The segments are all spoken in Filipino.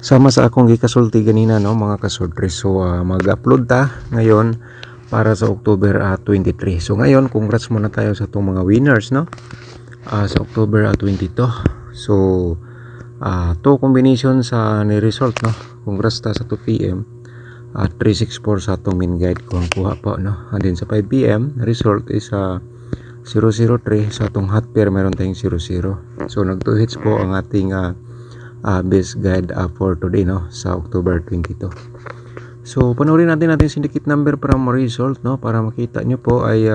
Sama sa akong gikasulti ganina no mga kasordre. So mag-upload ta ngayon para sa October 23. So ngayon congrats muna tayo sa itong mga winners no. Sa October 22. So to combination sa ni result no. Congrats ta sa 2 PM at 364 sa itong main guide ko ang kuha po no. And then sa 5 PM result is 003 sa itong hot pair meron tayong 00. So nag 2 hits po ang ating best guide for today no sa October 22. So panoorin natin syndicate number para ma-result no, para makita nyo po ay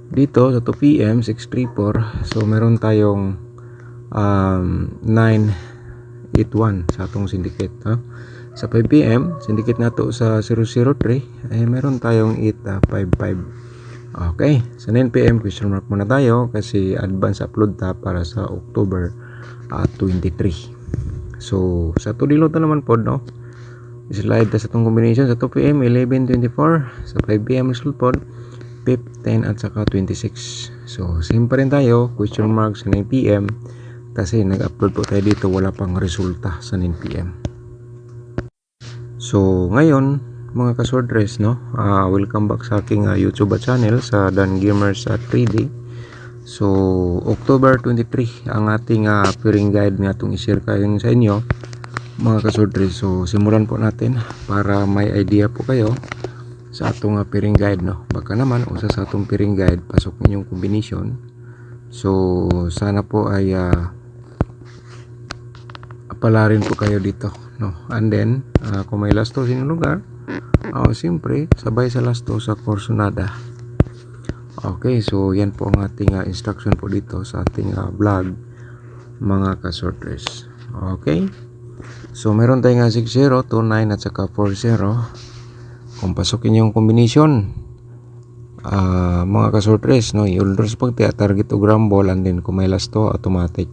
dito sa 2 PM 634. So meron tayong 981 sa atong syndicate no? Sa 5 PM syndicate nato sa 003 ay meron tayong 855. Okay, sa 9 PM question mark muna tayo kasi advance upload ta para sa October 23. So sa to dilota naman po no, slide ta sa itong combination sa 2 PM 1124, sa 5 PM result po 5, 10 at saka 26. So same pa rin tayo, question mark sa 9 PM kasi nag-upload po tayo dito, wala pang resulta sa 9 PM. So ngayon mga kasordres no, welcome back sa aking YouTube channel sa Dan Gamers 3D. So October 23 ang ating pairing guide nga itong i-share kayo sa inyo mga kasordres. So simulan po natin para may idea po kayo sa atong pairing guide no. Baka naman usa sa atong pairing guide pasok ninyong combination. So sana po ay apalarin po kayo dito no. And then kung may lasto sa inyong lugar, siyempre sabay sa lasto sa Corsonada. Okay, so yan po ang ating instruction po dito sa ating vlog mga kasordres. Okay, so meron tayong 60, 29 at saka 40. Kung pasukin yung combination mga kasordres no, i-orders pag target o grumble, and then kung may lasto automatic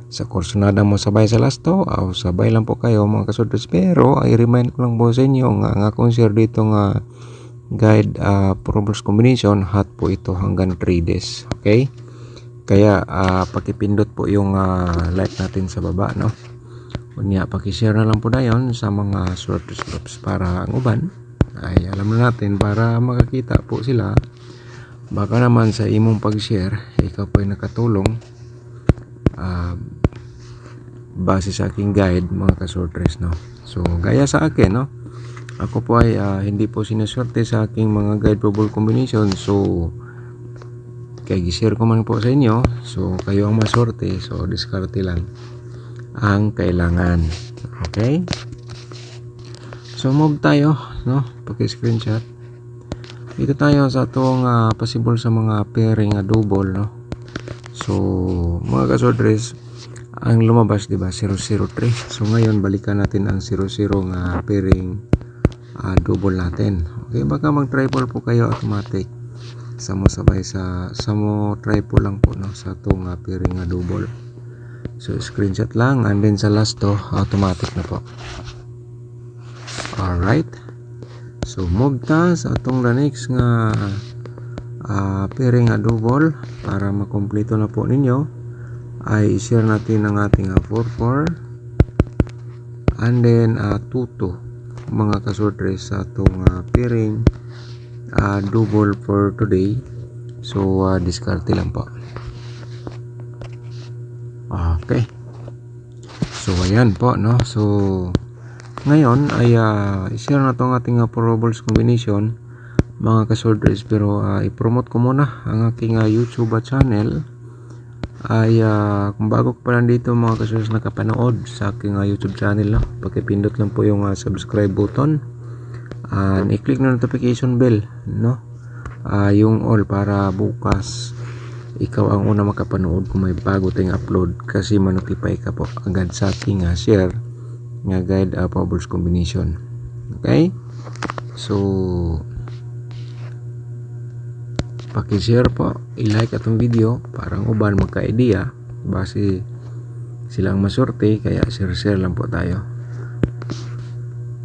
sa Corsonada mo sabay sa lasto sabay lang po kayo mga kasordres. Pero ay remind ko lang po sa inyo nga akong share dito nga guide problems combination hot po ito hanggang 3 days. Okay, kaya pakipindot po yung like natin sa baba no, kunya pakishare na lang po na yon sa mga sorters groups para ang uban ay alam na natin, para makakita po sila. Baka naman sa imong pag-share ikaw po ay nakatulong base sa aking guide mga kasortres no. So gaya sa akin no, ako po ay hindi po sinuswerte sa aking mga guide probable combination. So kaya gi-share ko man po sa inyo, so kayo ang maswerte, so diskarte lang ang kailangan. Okay, so move tayo no, paki-screenshot dito tayo sa itong possible sa mga pairing double no. So mga kasordres, ang lumabas diba 003. So ngayon balikan natin ang 00 nga pairing double natin. Okay, baka mag triple po kayo automatic sa mo sabay sa mo triple lang po no sa itong pairing double. So screenshot lang, and then sa last to automatic na po. Alright, so move ta sa itong the next nga pairing double para makompleto na po ninyo. Ay share natin ang ating 44 and then 22 mga kasordres sa itong pairing double for today. So diskarte lang po. Okay, so ayan po no. So ngayon ay i-share na itong ating probables combination mga kasordres. Pero i-promote ko muna ang aking YouTube channel. Ay kung bago ko pa lang dito mga kasordres nakapanood sa aking YouTube channel no, pakipindot lang po yung subscribe button and i-click na notification bell no, yung all para bukas ikaw ang una makapanood kung may bago tayong upload, kasi manotify ka po agad sa aking share nga guide probables combination. Okay, so paki-share po, i-like atong video para ang uban magka-idea base silang masorte, kaya share lang po tayo.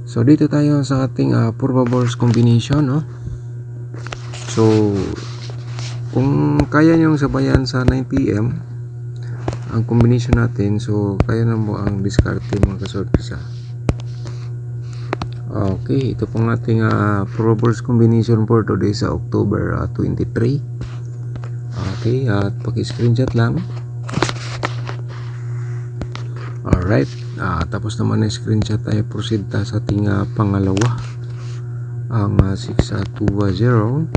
So dito tayo sa ating probables combination no. So kung kaya nyong sabayan sa 9 PM ang combination natin. So kaya na mo ang diskarte mga kasorpresa. Okay, ito pong ating probables combination for today sa October 23. Okay, at paki-screenshot lang. Alright, tapos naman na screenshot tayo, proceed ta sa ating pangalawa, ang 6220,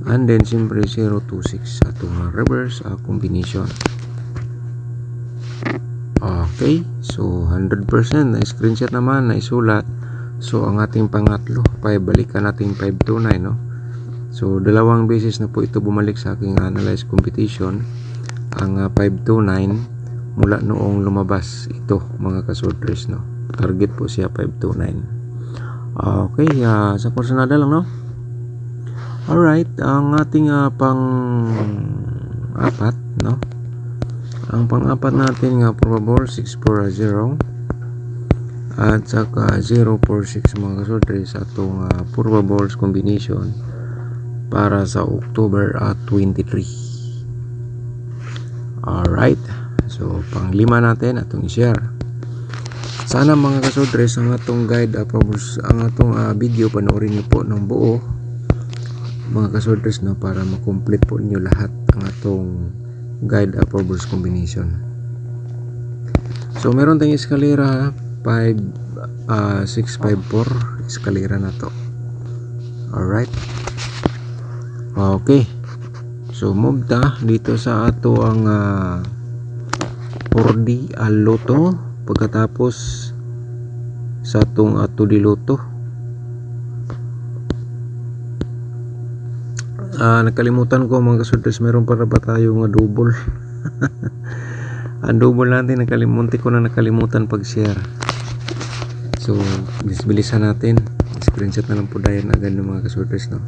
and then siyempre 026 atong reverse combination. Okay, so 100% na screenshot naman na isulat. So ang ating pangatlo, balikan natin 529, no? So dalawang beses na po ito bumalik sa aking analyze competition, ang 529 mula noong lumabas ito mga kasortres, no? Target po siya 529. Okay, sa Corsonada lang, no? Alright, ang ating pang apat, no? Ang pang-apat natin nga probable 640 at saka 046 mga kasortres atong probables combination para sa October 23. Alright, so pang lima natin atong i-share. Sana mga kasortres ang atong guide ang atong video panoorin niyo po ng buo mga kasortres, no, para makomplete po niyo lahat ang atong guide probables combination. So meron tayong eskalera 654 eskalera na to. Alright, okay, so move ta dito sa ato ang 4D Loto pagkatapos sa atong 2D Loto. Nakalimutan ko mga kasortres, meron para ba tayo nga double. Ang double natin nakalimutan pag-share. So bilisan natin, screenshot na lang po dahil agad ng mga kasortres, no?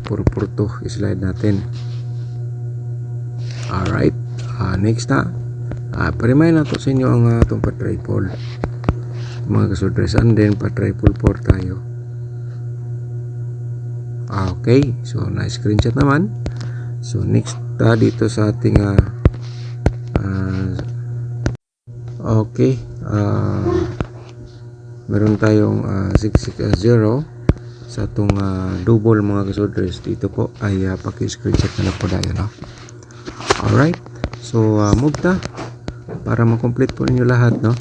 Puro to slide natin. Alright, next pa-remind na to sa inyo ang itong pa-triple mga kasortres, and then pa-triple 4 tayo. Okay, so na-screenshot naman. So next dito sa ating okay, meron tayong 660 sa itong double mga kasortres. Dito po ay paki-screenshot na lang po tayo, no? Alright, so move ta para makomplete po ninyo lahat, no?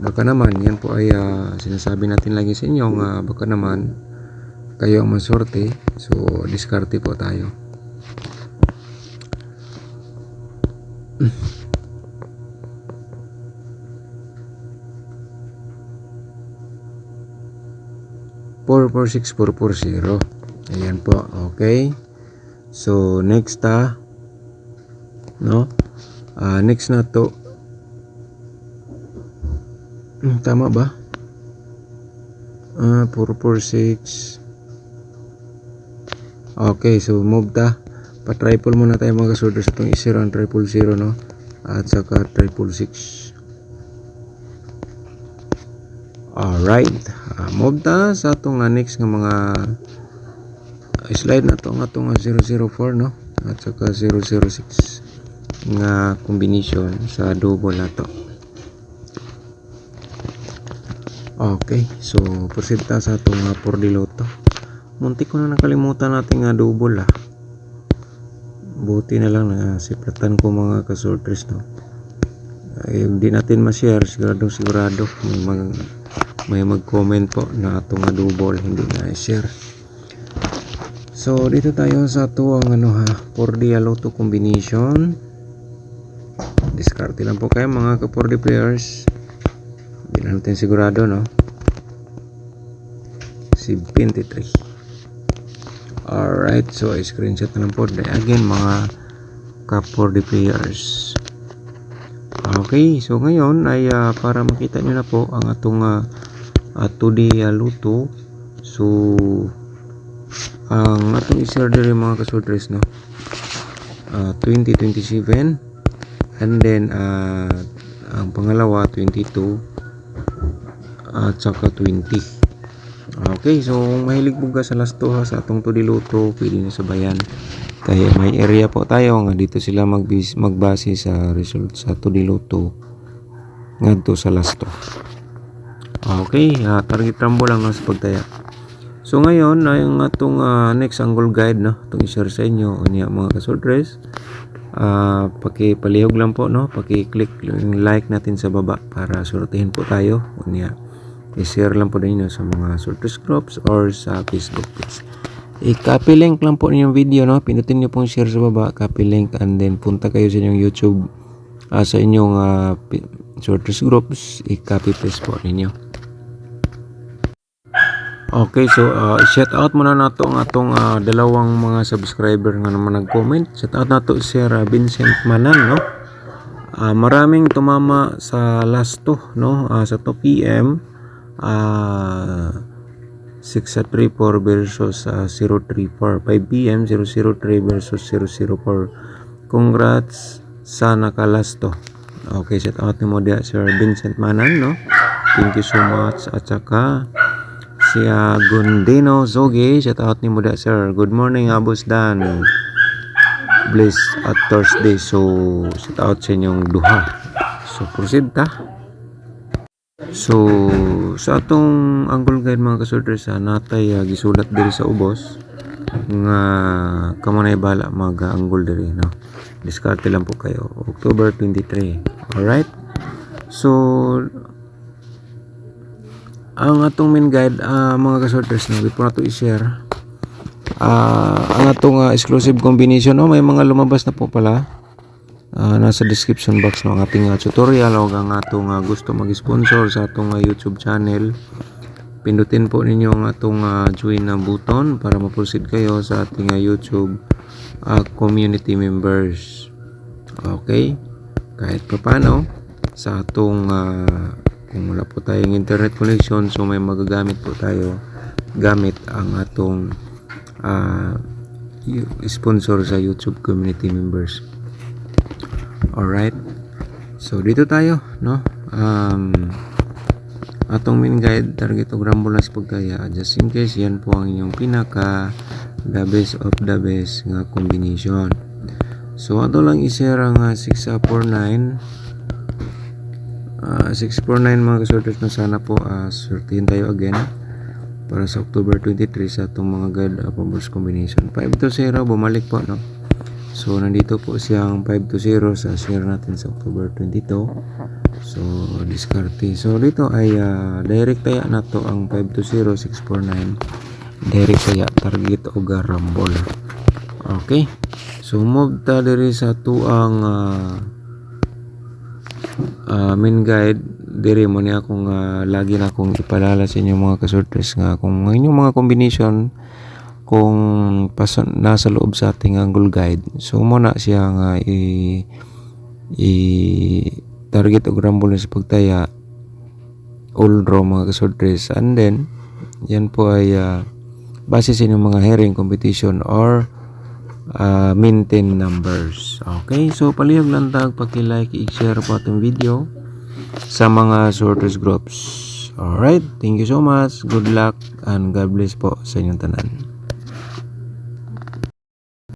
Baka naman yan po ay sinasabi natin lagi sa inyo baka naman kayo ang masorte, so diskarte po tayo. Four 446 440. Ayan po, okay. So next no, next na to, tama ba? 446. Okay, so move ta, pa-triple muna tayo mga kasortres itong isiro ang 000, no, at saka 666. Alright, move ta sa itong next nga mga slide na to nga itong 004, no, at saka 006 nga combination sa double na to. Okay, so proceed ta sa itong 4D Loto. Muntik ko na nakalimutan natin nga double buti na lang na siplatan ko mga kasortres, no. Hindi natin ma-share, sigurado may mag-comment po na itong double hindi na i-share. So dito tayo sa ito ang 4D Loto combination. Diskarte lang po kayo mga ka-4D players, hindi na natin sigurado, no. Si 23. Alright, so screenshot na lang po again mga ka-4D players. Okay, so ngayon ay para makita nyo na po ang atong 2D Loto. So ang atong i-share diri mga kasortres, no, 2027, and then ang pangalawa 22 at saka 20. Okay, so mahilig po ka sa lasto ha, sa atong tudiluto, pwede na sabayan. Kaya may area po tayo nga dito sila magbase sa result sa tudiluto ngadto sa lasto. Okay, target rambo lang sa pagtaya. So ngayon ay ang atong next angle guide no, itong i-share sa inyo unya mga kasortres. Pakipalihog lang po no, paki-click yung like natin sa baba para sortehin po tayo unya. I-share lang po ninyo sa mga sorters groups or sa Facebook page. I-copy link lang po ninyong video no, pindutin niyo pong share sa baba, copy link, and then punta kayo sa inyong YouTube sa inyong sorters groups, i-copy paste po ninyo. Okay, so shout out muna nato ang atong dalawang mga subscriber nga naman nag-comment. Shout out nato Sir Vincent Manan no. Maraming tumama sa last 2 no, sa 2 PM 634 versus 034, 5 PM 003 versus 004. Congrats sa nakalasto. Okay, shout out ni mo dia Sir Vincent Manan no. Thank you so much. At saka si Gundino Zoge, shout out ni mo dia sir. Good morning Abos Dan. Bless at Thursday. So shout out sa inyong duha. So proceed ta. So sa atong angle guide mga kasorters natay gisulat diri sa ubos nga kamanay bala mag-angle diri no. Diskarte lang po kayo. October 23. Alright. So ang atong main guide mga kasorters no, before nato i-share ang atong exclusive combination no, may mga lumabas na po pala. Nasa description box no ang ating tutorial o ang atong gusto mag-sponsor sa atong YouTube channel. Pindutin po ninyo ang atong join na button para ma-proceed kayo sa ating YouTube community members. Okay? Kahit pa paano sa atong kung wala po tayong internet connection, so may magagamit po tayo gamit ang atong sponsor sa YouTube community members. Alright, so dito tayo no, atong main guide target og rambo lang sa pagkaya, just in case yan po ang inyong pinaka the best of the best nga combination. So ato lang i-share ang 649 mga kasorters na sana po sortihin tayo again para sa October 23 sa atong mga guide pambers combination. 5 to 0 bumalik po no. So nandito po siyang 5 to 0 sa share natin sa October 22. So diskarte. So dito ay direct taya na to ang 5 to 0 649. Direct taya target o garambol. Okay. So move ta diri sa tuang main guide diri mo ni akong lagi na akong ipalala sa inyo mga kasorters nga kung inyong mga combination kung nasa loob sa ating angle guide, so muna siya nga target og rumble sa pagtaya all draw mga kasorters, and then yan po ay base sa inyong mga herring competition or maintain numbers. Okay, so palihog lang tag paki-like, i-share po atong video sa mga sorters groups. Alright, thank you so much, good luck and God bless po sa inyong tanan.